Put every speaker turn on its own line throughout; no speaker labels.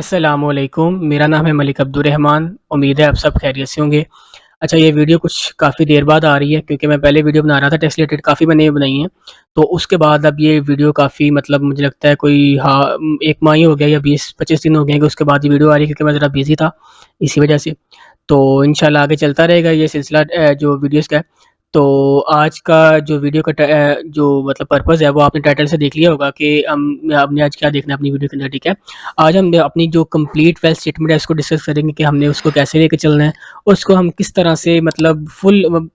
अस्सलामुअलैकुम, मेरा नाम है मलिक अब्दुर्रहमान। उम्मीद है आप सब खैरियत से होंगे। अच्छा, ये वीडियो कुछ काफ़ी देर बाद आ रही है क्योंकि मैं पहले वीडियो बना रहा था टैक्स रिलेटेड, काफ़ी मैंने ये बनाई हैं। तो उसके बाद अब ये वीडियो काफ़ी मतलब मुझे लगता है कोई 1 माह ही हो गया या 20-25 दिन हो गए हैं कि उसके बाद ये वीडियो आ रही है, क्योंकि मैं ज़रा बिज़ी था इसी वजह से। तो इंशाल्लाह आगे चलता रहेगा ये सिलसिला जो वीडियोज़ का है। तो आज का जो वीडियो का जो मतलब पर्पज़ है वो आपने टाइटल से देख लिया होगा कि हमने आज क्या देखना है अपनी वीडियो के अंदर, ठीक है? आज हम अपनी जो कंप्लीट वेल्थ स्टेटमेंट है उसको डिस्कस करेंगे कि हमने उसको कैसे लेके चलना है, उसको हम किस तरह से मतलब फुल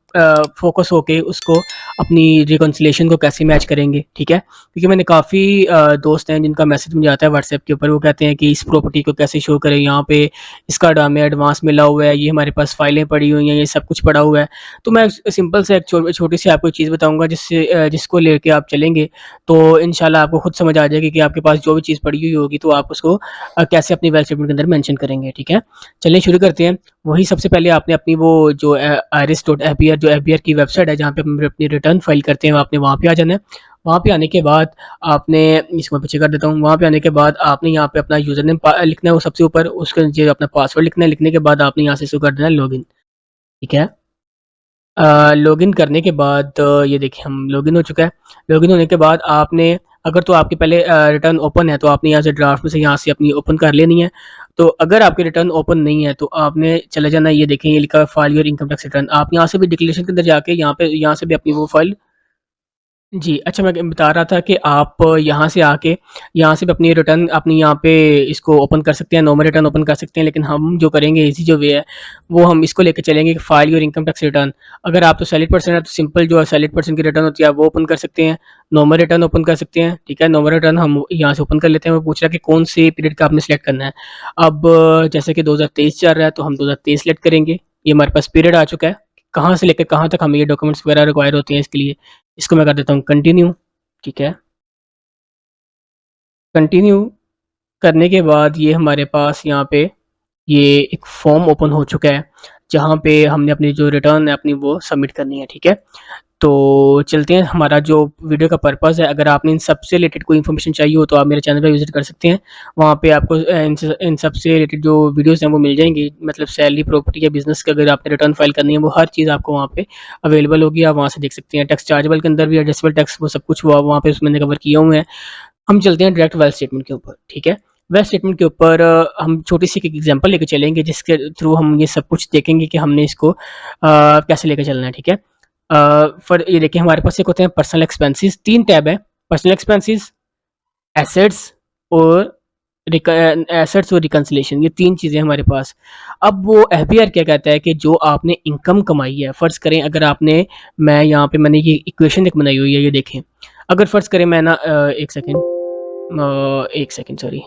फ़ोकस होके उसको अपनी रिकन्सिलिएशन को कैसे मैच करेंगे, ठीक है? क्योंकि मैंने काफ़ी दोस्त हैं जिनका मैसेज मुझे आता है व्हाट्सएप के ऊपर, वो कहते हैं कि इस प्रॉपर्टी को कैसे शो करें, यहाँ पे इसका हमें एडवांस मिला हुआ है, ये हमारे पास फाइलें पड़ी हुई हैं, ये सब कुछ पड़ा हुआ है। तो मैं सिंपल से एक छोटी सी आपको चीज़ बताऊँगा जिससे जिसको लेके आप चलेंगे तो इंशाल्लाह आपको खुद समझ आ जाएगी कि आपके पास जो भी चीज़ पड़ी हुई होगी तो आप उसको कैसे अपनी वेल्थ स्टेटमेंट के अंदर मेंशन करेंगे, ठीक है? चलिए शुरू करते हैं। वही सबसे पहले आपने अपनी वो जो iris.fbr जो एफबीआर की वेबसाइट है जहाँ पे हम अपनी रिटर्न फाइल करते हैं, आपने वहाँ पे आ जाना है। वहाँ पे आने के बाद आपने इसको मैं पीछे कर देता हूँ। वहाँ पे आने के बाद आपने यहाँ पे अपना यूज़र नेम लिखना है वो सबसे ऊपर, उसके नीचे अपना पासवर्ड लिखना है। लिखने के बाद आपने यहाँ से शुरू कर देना है लॉगिन, ठीक है? लॉगिन करने के बाद ये देखिए हम लॉगिन हो चुका है। लॉगिन होने के बाद आपने अगर तो आपके पहले रिटर्न ओपन है तो आपने यहाँ से ड्राफ्ट में से यहाँ से अपनी ओपन कर लेनी है। तो अगर आपकी रिटर्न ओपन नहीं है तो आपने चले जाना है, ये देखें ये लिखा है file your income tax return. आप यहाँ से भी डिक्लेरेशन के अंदर जाके यहाँ से भी अपनी वो फाइल। जी, अच्छा मैं बता रहा था कि आप यहाँ से आके, यहाँ से भी अपनी रिटर्न अपनी यहाँ पे इसको ओपन कर सकते हैं, नॉर्मल रिटर्न ओपन कर सकते हैं, लेकिन हम जो करेंगे ईज़ी जो वे है, वो हम इसको लेके चलेंगे कि file your income tax return. अगर आप तो सैलरीड पर्सन है तो सिंपल जो है सैलरीड पर्सन की रिटर्न होती है, आप वो ओपन कर सकते हैं, नॉर्मल रिटर्न ओपन कर सकते हैं, ठीक है? नॉर्मल रिटर्न हम यहाँ से ओपन कर लेते हैं, वो पूछ रहा है कि कौन से पीरियड का आपने सेलेक्ट करना है। अब जैसे कि 2023 चल रहा है, तो हम 2023 सेलेक्ट करेंगे, ये हमारे पास पीरियड आ चुका है, कहाँ से लेकर कहाँ तक हमें ये डॉक्यूमेंट्स वगैरह रिक्वायर होती हैं इसके लिए। इसको मैं कर देता हूँ कंटिन्यू। ठीक है। कंटिन्यू करने के बाद ये हमारे पास यहाँ पे ये एक फॉर्म ओपन हो चुका है, जहाँ पे हमने अपनी जो रिटर्न है अपनी वो सबमिट करनी है, ठीक है? तो चलते हैं, हमारा जो वीडियो का पर्पज़ है, अगर आपने इन सब से रिलेटेड कोई इन्फॉर्मेशन चाहिए हो तो आप मेरे चैनल पे विज़िट कर सकते हैं। वहाँ पे आपको इन सब से रिलेटेड जो वीडियोज़ हैं वो मिल जाएँगी। मतलब सैलरी, प्रॉपर्टी या बिज़नेस की अगर आपने रिटर्न फाइल करनी है, वो हर चीज़ आपको वहाँ पे अवेलेबल होगी, आप वहाँ से देख सकते हैं। टैक्स चार्जेबल के अंदर भी एडजस्टेबल टैक्स वो सब कुछ वहाँ पे मैंने कवर किए हुए हैं। हम चलते हैं डायरेक्ट वेल्थ स्टेटमेंट के ऊपर, ठीक है? वेल्थ स्टेटमेंट के ऊपर हम छोटी सी एक एग्जांपल लेके चलेंगे जिसके थ्रू हम ये सब कुछ देखेंगे कि हमने इसको कैसे लेके चलना है, ठीक है? फॉर ये देखिए हमारे पास एक होते हैं पर्सनल एक्सपेंसेस, 3 टैब है, पर्सनल एक्सपेंसेस, एसेट्स और एसेट्स और रिकन्सिलिएशन, ये 3 चीज़ें हमारे पास। अब वो एफबीआर क्या कहता है कि जो आपने इनकम कमाई है, फ़र्ज़ करें अगर आपने मैं यहाँ पे मैंने ये इक्वेशन एक बनाई हुई है, ये देखें। अगर फ़र्ज़ करें मैं ना 1 सेकंड सॉरी।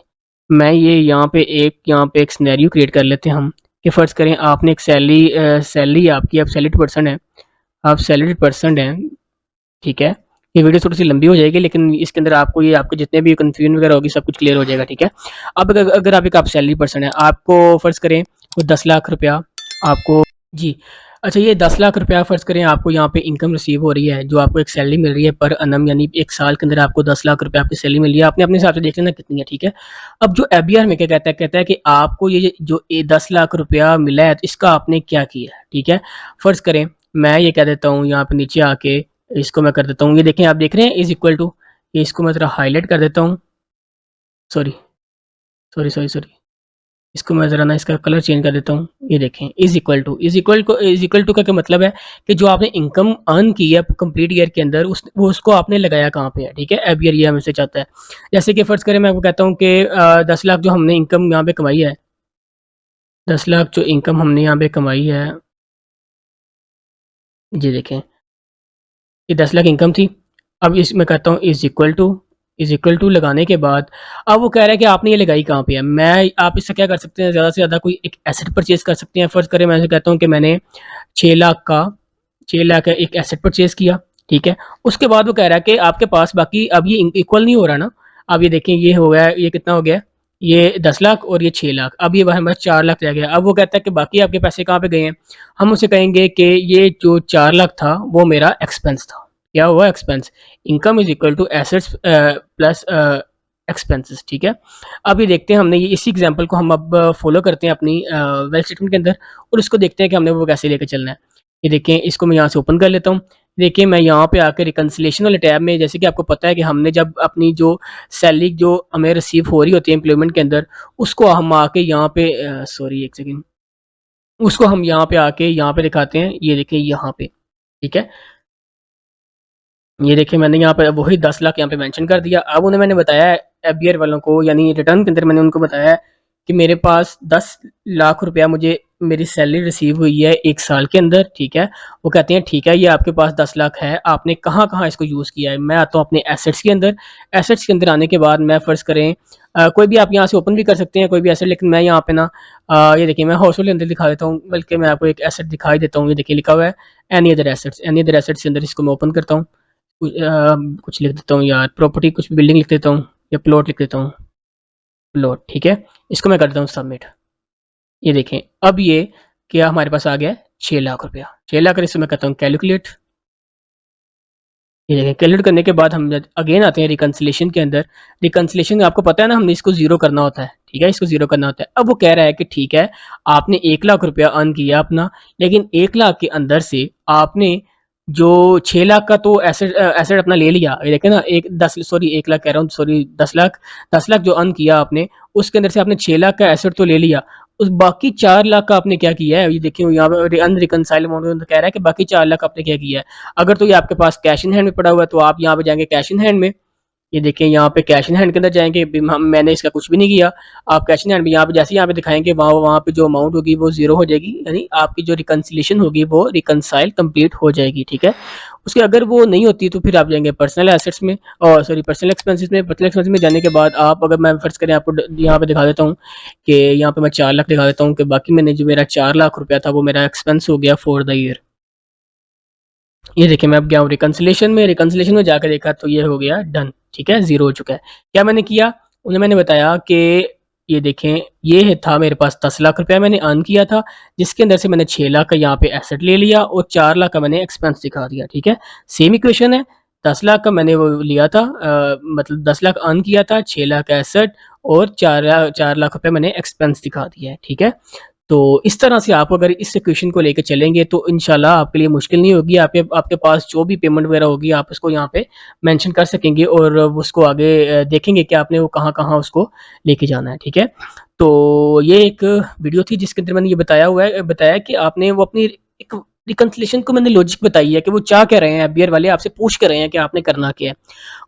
मैं ये यहाँ पे एक सिनेरियो क्रिएट कर लेते हैं हम, कि फ़र्ज़ करें आपने एक सैलरी आपकी, आप सैलरीड पर्सन हैं, आप सैलरीड पर्सन हैं, ठीक है? ये वीडियो थोड़ी-सी लंबी हो जाएगी लेकिन इसके अंदर आपको ये आपके जितने भी कन्फ्यूजन वगैरह होगी सब कुछ क्लियर हो जाएगा, ठीक है? अब अगर आप सैलरी पर्सन हैं, आपको फ़र्ज़ करें कोई 10 लाख रुपया आपको। जी। अच्छा, ये 10 लाख रुपया फ़र्ज़ करें आपको यहाँ पे इनकम रिसीव हो रही है, जो आपको एक सैलरी मिल रही है पर एनम, यानी 1 साल के अंदर आपको 10 लाख रुपया आपकी सैलरी मिल रही है। आपने अपने हिसाब से देख लेना कितनी है, ठीक है? अब जो एफबीआर में क्या कहता है कि आपको ये जो 10 लाख रुपया मिला है, तो इसका आपने क्या किया है, ठीक है? फ़र्ज़ करें मैं ये कह देता हूँ यहाँ पे नीचे आके, इसको मैं कर देता हूँ, ये देखें आप देख रहे हैं इज़ इक्वल टू, इसको मैं ज़रा हाइलाइट कर देता हूँ। Sorry, sorry. इसको मैं ज़रा ना इसका कलर चेंज कर देता हूँ। ये देखें इज़ इक्वल टू का क्या मतलब है कि जो आपने इनकम अर्न की है कंप्लीट ईयर के अंदर वो उसको आपने लगाया कहाँ पे है, ठीक है? एफबीआर ये हमसे चाहता है। जैसे कि फ़र्ज़ करें मैं आपको कहता हूँ कि 10 लाख जो हमने इनकम यहाँ पे कमाई है, 10 लाख जो इनकम हमने यहाँ पे कमाई है, ये देखें, ये 10 लाख इनकम थी। अब इसमें कहता हूँ इज़ इक्वल टू लगाने के बाद अब वो कह रहा है कि आपने ये लगाई कहाँ पे है? आप इससे क्या कर सकते हैं, ज़्यादा से ज़्यादा कोई एक एसेट परचेज़ कर सकते हैं। फ़र्ज़ करें मैं ऐसे कहता हूँ कि मैंने 6 लाख का 6 लाख का एक एसेट परचेज़ किया, ठीक है? उसके बाद वो कह रहा है कि आपके पास बाकी अब ये इक्वल नहीं हो रहा ना। अब ये देखें ये हो गया, ये कितना हो गया? ये 10 लाख और ये 6 लाख, अब ये हमारे पास 4 लाख रह गया। अब वो कहता है कि बाकी आपके पैसे कहाँ पे गए हैं? हम उसे कहेंगे कि ये जो 4 लाख था वो मेरा एक्सपेंस था। क्या हुआ? Expense. Income is equal to assets plus expenses, ठीक है। अब ये देखते हैं हमने ये इसी एग्जांपल को हम अब फॉलो करते हैं अपनी वेल स्टेटमेंट के अंदर और उसको देखते हैं कि हमने वो कैसे लेके चलना है। ये देखें, इसको मैं यहाँ से ओपन कर लेता हूँ। देखिए मैं यहाँ पे आके रिकंसिलिएशन वाले टैब में, जैसे कि आपको पता है कि हमने जब अपनी जो सैलरी जो हमें रिसीव हो रही होती है एम्प्लॉयमेंट के अंदर, उसको हम आके यहाँ पे सॉरी एक सेकंड, उसको हम यहाँ पे आके यहाँ पे दिखाते हैं। ये देखिए यहाँ पे, ठीक है। ये देखिए मैंने यहाँ पे वही 10 लाख यहाँ पे मेंशन कर दिया। अब उन्हें मैंने बताया एफबीआर वालों को, यानी रिटर्न के अंदर मैंने उनको बताया कि मेरे पास 10 लाख रुपया मुझे मेरी सैलरी रिसीव हुई है 1 साल के अंदर, ठीक है। वो कहते हैं ठीक है, ये आपके पास 10 लाख है, आपने कहाँ-कहाँ इसको यूज़ किया है? मैं आता हूँ अपने एसेट्स के अंदर। एसेट्स के अंदर आने के बाद मैं फ़र्ज़ करें कोई भी आप यहाँ से ओपन भी कर सकते हैं कोई भी एसेट, लेकिन मैं यहाँ पे ना ये देखिए मैं हाउसहोल्ड के अंदर दिखा देता हूँ, बल्कि मैं आपको एक एसेट दिखा ही देता हूँ। ये देखिए लिखा हुआ है एनी अदर एसेट्स के अंदर इसको मैं ओपन करता हूँ। कुछ लिख देता हूँ यार, प्रॉपर्टी कुछ बिल्डिंग लिख देता हूँ या प्लॉट लिख देता हूँ, प्लॉट, ठीक है। इसको मैं करता हूँ सबमिट। ये देखें अब ये क्या हमारे पास आ गया है 6 लाख रुपया। 6 लाख, इसको मैं कहता हूँ कैलकुलेट। ये देखें कैलकुलेट करने के बाद हम अगेन आते हैं रिकंसिलिएशन के अंदर। रिकंसिलिएशन में आपको पता है ना हमने इसको ज़ीरो करना होता है, ठीक है, इसको ज़ीरो करना होता है। अब वो कह रहा है कि ठीक है, आपने 1 लाख रुपया अर्न किया अपना, लेकिन 1 लाख के अंदर से आपने जो 6 लाख का तो एसेट अपना ले लिया। ये देखें ना, 1 लाख कह रहा हूँ, सॉरी 10 लाख जो अर्न किया आपने, उसके अंदर से आपने 6 लाख का एसेट तो ले लिया। उस बाकी 4 लाख का आपने क्या किया है? ये देखिए यहाँ पे अनरिकंसाइल्ड अमाउंट कह रहा है कि बाकी 4 लाख आपने क्या किया है? अगर तो ये आपके पास कैश इन हैंड में पड़ा हुआ है तो आप यहाँ पे जाएँगे कैश इन हैंड में। ये देखिए यहाँ पे कैश इन हैंड के अंदर जाएँगे, मैंने इसका कुछ भी नहीं किया। आप कैश इन हैंड में यहाँ पे जैसे ही यहाँ पे दिखाएँगे वहाँ वहाँ पे जो अमाउंट होगी वो ज़ीरो हो जाएगी, यानी आपकी जो रिकंसिलिएशन होगी वो रिकंसाइल कंप्लीट हो जाएगी, ठीक है। उसके अगर वो नहीं होती तो फिर आप जाएँगे पर्सनल एसेट्स में, और सॉरी पर्सनल एक्सपेंसेस में। पर्सनल एक्सपेंसेस में जाने के बाद आप, अगर मैं फ़र्ज़ करें आपको यहाँ पे दिखा देता हूँ कि यहाँ पे मैं 4 लाख दिखा देता हूँ कि बाकी मैंने जो मेरा 4 लाख रुपया था वो मेरा एक्सपेंस हो गया फॉर द ईयर। ये देखिए मैं अब गया हूँ रिकंसिलिएशन में जाकर देखा तो ये हो गया डन, ठीक है, ज़ीरो हो चुका है। क्या मैंने किया? उन्हें मैंने बताया कि ये देखें, ये था मेरे पास 10 लाख रुपया मैंने अर्न किया था, जिसके अंदर से मैंने 6 लाख का यहाँ पे एसेट ले लिया और 4 लाख का मैंने एक्सपेंस दिखा दिया, ठीक है। सेम इक्वेशन है, 10 लाख का मैंने वो लिया था, मतलब 10 लाख अर्न किया था, 6 लाख का एसेट और 4 लाख रुपए मैंने एक्सपेंस दिखा दिया है, ठीक है। तो इस तरह से आप अगर इस इक्वेशन को लेके चलेंगे तो इंशाल्लाह आपके लिए मुश्किल नहीं होगी। आपके आपके पास जो भी पेमेंट वगैरह होगी आप उसको यहाँ पे मेंशन कर सकेंगे और उसको आगे देखेंगे कि आपने वो कहाँ-कहाँ उसको लेके जाना है, ठीक है। तो ये एक वीडियो थी जिसके अंदर मैंने ये बताया कि आपने वो अपनी एक रिकंसिलिएशन को मैंने लॉजिक बताई है कि वो चाह क्या रहे हैं, एफबीआर वाले आपसे पूछ क्या रहे हैं कि आपने करना क्या है।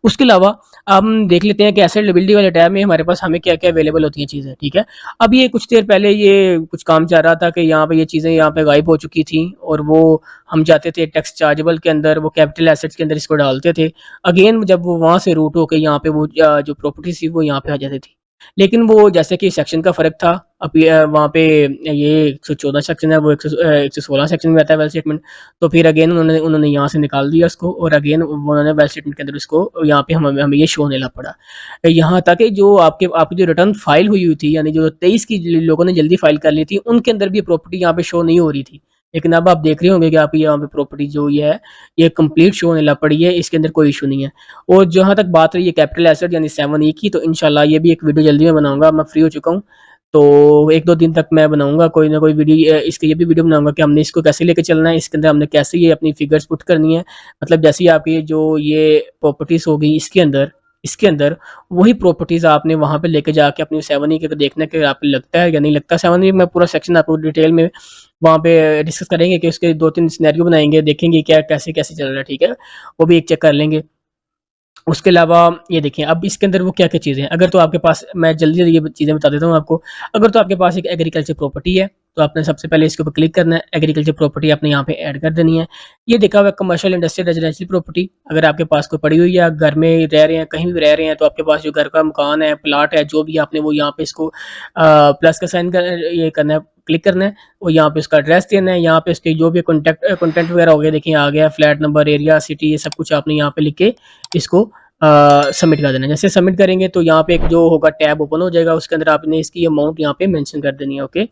उसके अलावा हम देख लेते हैं कि एसेट लायबिलिटी वाले टैब में हमारे पास हमें क्या-क्या अवेलेबल होती हैं चीज़ें, ठीक है। अब ये कुछ देर पहले ये कुछ काम चल रहा था कि यहाँ पे ये चीज़ें यहाँ पे गायब हो चुकी थी और वो हम जाते थे टैक्स चार्जेबल के अंदर, वो कैपिटल एसेट्स के अंदर इसको डालते थे। अगेन जब वो वहाँ से रूट होके यहाँ पे वो जो प्रॉपर्टी थी वो यहाँ पे आ जाती थी। लेकिन वो जैसे कि सेक्शन का फ़र्क था, अब ये वहाँ पे ये 114 सेक्शन है, वो 116 सेक्शन में आता है वेल स्टेटमेंट। तो फिर अगेन उन्होंने उन्होंने यहाँ से निकाल दिया उसको और अगेन उन्होंने वेल स्टेटमेंट के अंदर उसको यहाँ पे हमें हमें ये शो होने लग पड़ा। यहाँ तक कि जो आपकी जो रिटर्न फाइल हुई थी, यानी जो 23 की लोगों ने जल्दी फाइल कर ली थी, उनके अंदर भी प्रॉपर्टी यहाँ पे शो नहीं हो रही थी। लेकिन अब आप देख रहे होंगे कि आप यहाँ पे प्रॉपर्टी जो ये है, ये कंप्लीट शो होने लग पड़ी है, इसके अंदर कोई इश्यू नहीं है। और जहाँ तक बात रही है कैपिटल एसेट यानी 7 ई की, तो इंशाल्लाह ये भी एक वीडियो जल्दी मैं बनाऊँगा, मैं फ्री हो चुका हूँ। तो 1-2 दिन तक मैं बनाऊँगा कोई ना कोई वीडियो, इसकी ये भी वीडियो बनाऊँगा कि हमने इसको कैसे लेके चलना है, इसके अंदर हमने कैसे ये अपनी फिगर्स पुट करनी है। मतलब जैसे ही आपकी जो ये प्रॉपर्टीज़ होगी इसके अंदर वही प्रॉपर्टीज़ आपने वहाँ पे लेके जाके अपनी 7 ई के देखना है कि आपको लगता है या नहीं लगता। 7 ई में पूरा सेक्शन आपको डिटेल में वहाँ पे डिस्कस करेंगे कि उसके 2-3 सिनेरियो बनाएँगे, देखेंगे क्या कैसे-कैसे चल रहा है, ठीक है? वो भी एक चेक कर लेंगे। उसके अलावा ये देखिए अब इसके अंदर वो क्या-क्या चीज़ें हैं। अगर तो आपके पास, मैं जल्दी-जल्दी ये चीज़ें बता देता हूँ आपको। अगर तो आपके पास एक एग्रीकल्चर प्रॉपर्टी है, तो आपने सबसे पहले इसके ऊपर क्लिक करना है, एग्रीकल्चर प्रॉपर्टी आपने यहाँ पे ऐड कर देनी है। ये देखा हुआ है कमर्शियल, इंडस्ट्रियल, रेजिडेंशियल प्रॉपर्टी, अगर आपके पास कोई पड़ी हुई है, आप घर में रह रहे हैं, कहीं भी रह रहे हैं, तो आपके पास जो घर का मकान है, प्लॉट है, जो भी आपने वो यहाँ पे इसको प्लस का साइन ये करना है, क्लिक करना है और यहाँ पे उसका एड्रेस देना है। यहाँ पे उसके जो भी कंटेंट वगैरह हो गया, देखिए आ गया, फ्लैट नंबर, एरिया, सिटी, ये सब कुछ आपने यहाँ पे लिख के इसको सबमिट कर देना है। जैसे सबमिट करेंगे तो यहाँ पे एक जो होगा टैब ओपन हो जाएगा, उसके अंदर आपने इसकी अमाउंट यहाँ पे मेंशन कर देनी है, ओके।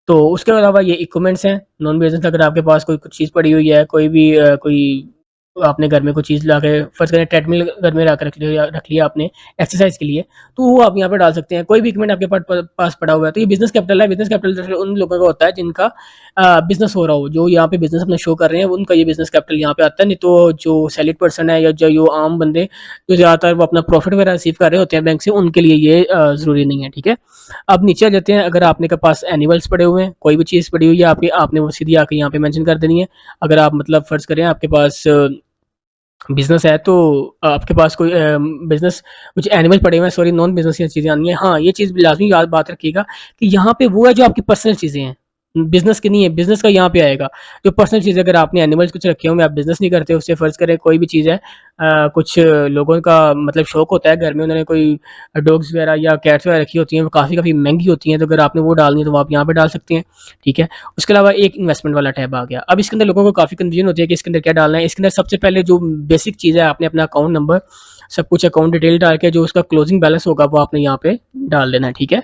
तो उसके अलावा ये इक्विपमेंट्स हैं, नॉन बिज़नेस, अगर आपके पास कोई कुछ चीज़ पड़ी हुई है, कोई भी कोई आपने घर में कोई चीज़ ला के फ़र्ज़ करें ट्रेडमिल घर में ला के रख लिया आपने एक्सरसाइज़ के लिए, तो वो आप यहाँ पे डाल सकते हैं। कोई भी इक्विपमेंट आपके पास पड़ा हुआ है, तो ये बिज़नेस कैपिटल है। बिज़नेस कैपिटल उन लोगों का होता है जिनका बिज़नेस हो रहा हो, जो यहाँ पे बिज़नेस अपना शो कर रहे हैं, उनका ये बिज़नेस कैपिटल यहाँ पे आता है। नहीं तो जो सैलरीड पर्सन है या जो आम बंदे जो ज़्यादातर वो अपना प्रॉफ़िट वगैरह रिसीव कर रहे होते हैं बैंक से, उनके लिए ये ज़रूरी नहीं है, ठीक है? अब नीचे आ जाते हैं, अगर आपने के पास एनिमल्स पड़े हुए हैं, कोई भी चीज़ पड़ी हुई है आपकी, आपने वो सीधी आके यहाँ पे मेंशन कर देनी है। अगर आप मतलब फ़र्ज़ करें आपके पास बिज़नेस है तो आपके पास कोई बिज़नेस कुछ एनिमल पड़े हुए हैं, सॉरी नॉन बिज़नेस ये चीज़ें आनी है। हाँ, ये चीज़ लाज़मी याद बात रखिएगा कि यहाँ पे वो है जो आपकी पर्सनल चीज़ें हैं, बिज़नेस की नहीं है, बिज़नेस का यहाँ पे आएगा। जो पर्सनल चीज़ें अगर आपने एनिमल्स कुछ रखे हुए हैं, आप बिज़नेस नहीं करते उससे फ़र्ज़ करें कोई भी चीज़ है कुछ लोगों का मतलब शौक होता है घर में उन्होंने कोई डॉग्स वगैरह या कैट्स वगैरह रखी होती हैं, वो काफ़ी महँगी होती हैं, तो अगर आपने वो डालनी है तो वो आप यहाँ पे डाल सकते हैं, ठीक है? उसके अलावा एक इन्वेस्टमेंट वाला टैब आ गया। अब इसके अंदर लोगों को काफ़ी कन्फ्यूजन होती है कि इसके अंदर क्या डालना है। इसके अंदर सबसे पहले जो बेसिक चीज़ है आपने अपना अकाउंट नंबर, सब कुछ अकाउंट डिटेल डाल के जो उसका क्लोजिंग बैलेंस होगा वो आपने यहाँ पे डाल देना है, ठीक है?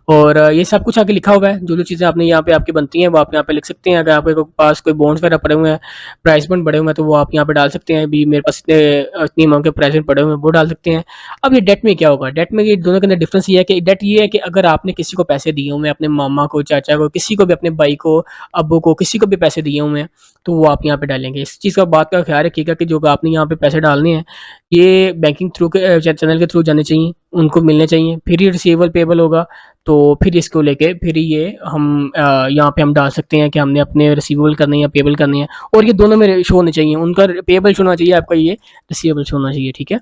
और ये सब कुछ आगे लिखा हुआ है, जो-जो चीज़ें आपने यहाँ पे आपकी बनती हैं वो आप यहाँ पे लिख सकते हैं। अगर आपके पास कोई बॉन्ड्स वगैरह पड़े हुए हैं, प्राइस बॉन्ड पड़े हुए हैं तो वो आप यहाँ पे डाल सकते हैं। अभी मेरे पास इतनी अमाउंट के प्राइस बॉन्ड पड़े हुए हैं वो डाल सकते हैं। अब ये डेट में क्या होगा? डेट में ये दोनों के अंदर डिफरेंस ये है कि डेट ये है कि अगर आपने किसी को पैसे दिए हुए हैं, अपने मामा को, चाचा को, किसी को भी अपने भाई को, अब्बू को, किसी को भी पैसे दिए हुए हैं, तो वो आप यहाँ पे डालेंगे। इस चीज़ का बात का ख़्याल रखिएगा कि जो आपने यहाँ पे पैसे डालने हैं, ये बैंकिंग थ्रू के चैनल के थ्रू जाने चाहिए, उनको मिलने चाहिए, फिर ये रिसीवेबल पेएबल होगा, तो फिर इसको लेके फिर ये हम यहाँ पे हम डाल सकते हैं कि हमने अपने रिसीवेबल करने हैं या पेएबल करने हैं और ये दोनों में शो होने चाहिए। उनका पेएबल शो होना चाहिए, आपका ये रिसीवेबल शो होना चाहिए, ठीक है?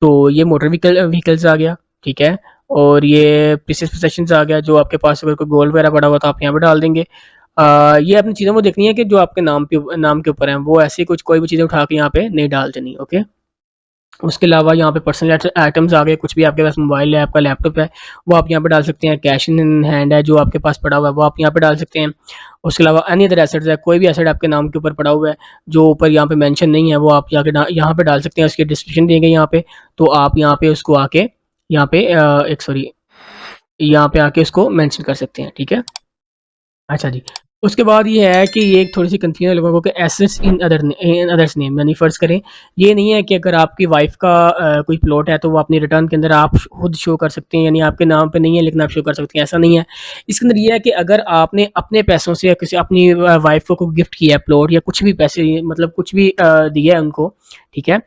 तो ये मोटर व्हीकल्स आ गया, ठीक है? और ये प्रीशियस पोज़ेशंस आ गया, जो आपके पास अगर कोई गोल्ड वगैरह पड़ा हुआ तो आप यहाँ पे डाल देंगे। ये अपनी चीज़ों को देखनी है कि जो आपके नाम के ऊपर हैं, वो ऐसी कुछ कोई भी चीज़ें उठा के यहाँ पे नहीं डाल देनी, ओके? उसके अलावा यहाँ पे पर्सनल आइटम्स आ गए, कुछ भी आपके पास मोबाइल है, आपका लैपटॉप है, वो आप यहाँ पे डाल सकते हैं। कैश इन हैंड है, जो आपके पास पड़ा हुआ है, वो आप यहाँ पे डाल सकते हैं। उसके अलावा एनी अदर एसेट्स है, कोई भी एसेट आपके नाम के ऊपर पड़ा हुआ है, जो ऊपर यहाँ पे मेंशन नहीं है, वो आप यहाँ पे डाल सकते हैं। उसकी डिस्क्रिप्शन दी गई यहाँ पे, तो आप यहाँ पे उसको आके यहाँ पे यहाँ पे आके उसको मेंशन कर सकते हैं, ठीक है? अच्छा जी। उसके बाद ये है कि ये एक थोड़ी-सी कन्फ्यूजन है लोगों को कि एसेट्स इन अदर्स नेम यानी फ़र्ज़ करें, ये नहीं है कि अगर आपकी वाइफ़ का कोई प्लॉट है तो वो अपनी रिटर्न के अंदर आप खुद शो कर सकते हैं, यानी आपके नाम पे नहीं है लेकिन आप शो कर सकते हैं, ऐसा नहीं है। इसके अंदर ये है कि अगर आपने अपने पैसों से या किसी अपनी वाइफ़ को कोई गिफ्ट किया है प्लॉट या कुछ भी पैसे मतलब कुछ भी दिया है उनको, ठीक है?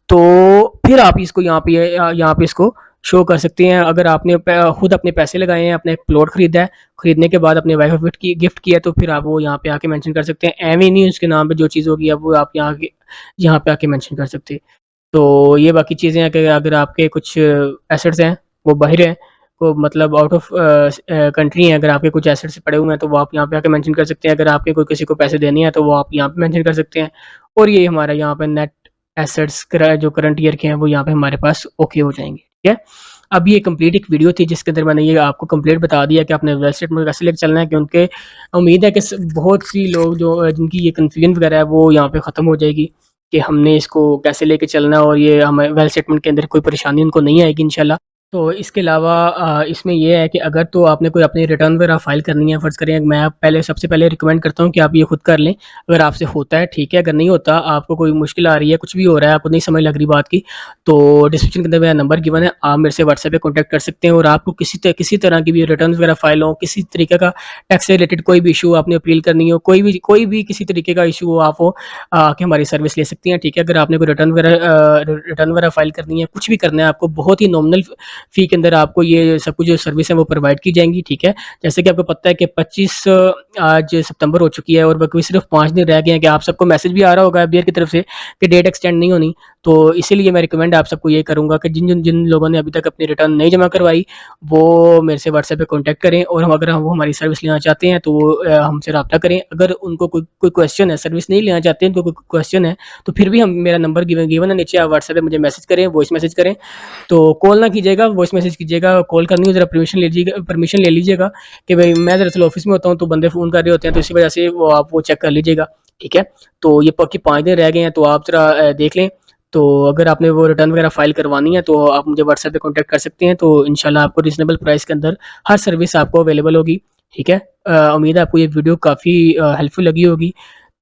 तो फिर आप इसको यहाँ पे इसको शो कर सकते हैं। अगर आपने खुद अपने पैसे लगाए हैं, आपने एक प्लॉट खरीदा है, खरीदने के बाद अपने वाइफ को गिफ्ट किया तो फिर आप वो यहाँ पे आके मेंशन कर सकते हैं। ऐवें नहीं उसके नाम पे जो चीज़ होगी अब वो आप यहाँ पे आके मेंशन कर सकते हैं। तो ये बाकी चीज़ें हैं कि अगर आपके कुछ एसेट्स हैं, वो बाहर हैं, को मतलब आउट ऑफ कंट्री हैं, अगर आपके कुछ एसेट्स पड़े हुए हैं तो वो आप यहाँ पे आके मेंशन कर सकते हैं। अगर आपके कोई किसी को पैसे देने हैं तो वो आप यहाँ पे मेंशन कर सकते हैं। और ये हमारा यहाँ पे नेट एसेट्स जो करंट ईयर के हैं वो यहाँ पे हमारे पास ओके हो जाएँगे, ठीक है? अब ये कंप्लीट एक वीडियो थी जिसके अंदर मैंने ये आपको कंप्लीट बता दिया कि आपने रियल एस्टेट में कैसे लेके चलना है, क्योंकि उम्मीद है कि बहुत सी लोग जो जिनकी ये कन्फ्यूजन वगैरह है वो यहाँ पे ख़त्म हो जाएगी कि हमने इसको कैसे लेके चलना है और ये हमें वेल सेटलमेंट के अंदर कोई परेशानी उनको नहीं आएगी इंशाल्लाह। तो इसके अलावा इसमें ये है कि अगर तो आपने कोई अपनी रिटर्न वगैरह फ़ाइल करनी है, फ़र्ज़ करें मैं पहले सबसे पहले रिकमेंड करता हूँ कि आप ये खुद कर लें। अगर आपसे होता है ठीक है, अगर नहीं होता, आपको कोई मुश्किल आ रही है, कुछ भी हो रहा है, आपको नहीं समझ लग रही बात की, तो डिस्क्रिप्शन के अंदर मेरा नंबर गिवन है, आप मेरे से व्हाट्सएप पे कॉन्टैक्ट कर सकते हैं और आपको किसी तरह की भी रिटर्न्स वगैरह फ़ाइल हो, किसी तरीके का टैक्स से रिलेटेड कोई भी इश्यू आपने अपील करनी हो, कोई भी किसी तरीके का इश्यू हो, आप वो आके हमारी सर्विस ले सकती हैं, ठीक है? अगर आपने कोई रिटर्न वगैरह फ़ाइल करनी है, कुछ भी करना है आपको, बहुत ही नॉमिनल फ़ी के अंदर आपको ये सब कुछ जो सर्विस है वो प्रोवाइड की जाएँगी, ठीक है? जैसे कि आपको पता है कि 25 आज सितंबर हो चुकी है और बाकी सिर्फ़ 5 दिन रह गए हैं कि आप सबको मैसेज भी आ रहा होगा एफबीआई की तरफ से कि डेट एक्सटेंड नहीं होनी। तो इसीलिए मैं रिकमेंड आप सबको ये करूँगा कि जिन लोगों ने अभी तक अपनी रिटर्न नहीं जमा करवाई, वो मेरे से व्हाट्सएप पे कॉन्टैक्ट करें और अगर वो हमारी सर्विस लेना चाहते हैं तो वो हमसे राब्ता करें। अगर उनको कोई क्वेश्चन है, सर्विस नहीं लेना चाहते हैं, उनको कोई क्वेश्चन है, तो फिर भी हम मेरा नंबर गिवन है नीचे, आप व्हाट्सएप पे मुझे मैसेज करें, वॉइस मैसेज करें। तो कॉल ना कीजिएगा, वॉइस मैसेज कीजिएगा। कॉल करनी हो ज़रा परमिशन ले लीजिएगा कि भई मैं दरअसल ऑफ़िस में होता हूँ, तो बंदे फ़ोन कर रहे होते हैं, तो इसी वजह से वो आप वो चेक कर लीजिएगा, ठीक है? तो ये बाकी 5 दिन रह गए हैं, तो आप ज़रा देख लें। तो अगर आपने वो रिटर्न वगैरह फ़ाइल करवानी है, तो आप मुझे व्हाट्सएप पे कॉन्टैक्ट कर सकते हैं, तो इंशाल्लाह आपको रीज़नेबल प्राइस के अंदर हर सर्विस आपको अवेलेबल होगी, ठीक है? उम्मीद है आपको ये वीडियो काफ़ी हेल्पफुल लगी होगी।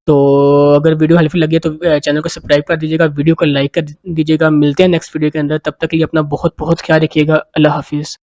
तो अगर वीडियो हेल्पफुल लगी है तो चैनल को सब्सक्राइब कर दीजिएगा, वीडियो को लाइक कर दीजिएगा। मिलते हैं नेक्स्ट वीडियो के अंदर, तब तक के लिए अपना बहुत-बहुत ख्याल रखिएगा। अल्लाह हाफ़िज़।